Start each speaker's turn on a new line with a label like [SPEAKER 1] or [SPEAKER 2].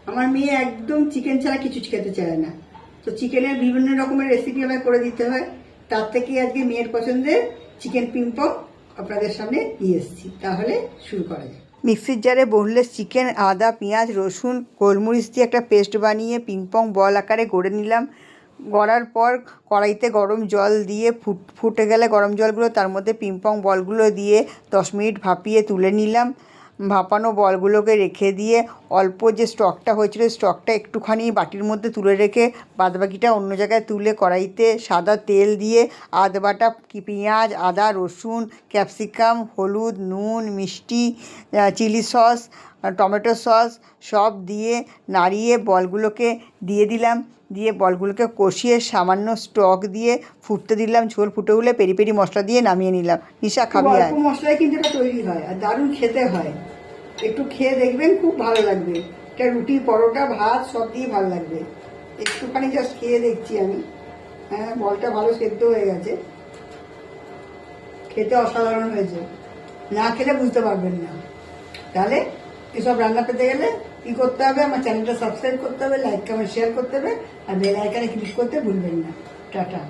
[SPEAKER 1] আমার মেয়ে একদম চিকেন ছাড়া কিছু খেতে চায় না, তো চিকেনের বিভিন্ন রকমের রেসিপি আমায় করে দিতে হয়। তার থেকে আজকে মেয়ের পছন্দের চিকেন পিংপং আপনাদের সামনে নিয়ে এসেছি। তাহলে শুরু করা যায়। মিক্সির জারে বোনলেস চিকেন, আদা, পেঁয়াজ, রসুন, গোলমরিচ দিয়ে একটা পেস্ট বানিয়ে পিংপং বল আকারে গড়ে নিলাম। গড়ার পর কড়াইতে গরম জল দিয়ে ফুটে গেলে গরম জলগুলো তার মধ্যে পিংপং বলগুলো দিয়ে 10 মিনিট ভাপিয়ে তুলে নিলাম। ভাপানো বলগুলোকে রেখে দিয়ে অল্প যে স্টকটা হয়েছিল স্টকটা একটুখানি বাটির মধ্যে তুলে রেখে বাদবাকিটা অন্য জায়গায় তুলে কড়াইতে সাদা তেল দিয়ে আদা বাটা, পেঁয়াজ, আদা, রসুন, ক্যাপসিকাম, হলুদ, নুন, মিষ্টি, চিলি সস, টমেটো সস সব দিয়ে নাড়িয়ে বলগুলোকে দিয়ে দিলাম। দিয়ে বলগুলোকে কষিয়ে সামান্য স্টক দিয়ে ফুটতে দিলাম। ঝোল ফুটে উঠলে পেরি পেরি মশলা দিয়ে নামিয়ে নিলাম। নিশা খাবি? অল্প মশলায় কিন্তু এটা তৈরি হয় আর দারুণ খেতে হয়। একটু খেয়ে দেখবেন, খুব ভালো লাগবে। এটা রুটি, পরোটা, ভাত সব দিয়ে ভালো লাগবে। একটুখানি জাস্ট খেয়ে দেখছি আমি। হ্যাঁ, বলটা ভালো সেদ্ধ হয়ে গেছে, খেতে অসাধারণ হয়েছে। না খেলে বুঝতে পারবেন না। তাহলে এসব রান্না পেতে গেলে কি করতে হবে? আমার চ্যানেলটা সাবস্ক্রাইব করতে হবে, লাইক কমেন্ট শেয়ার করতে হবে, আর বেল আইকনে ক্লিক করতে ভুলবেন না। টাটা।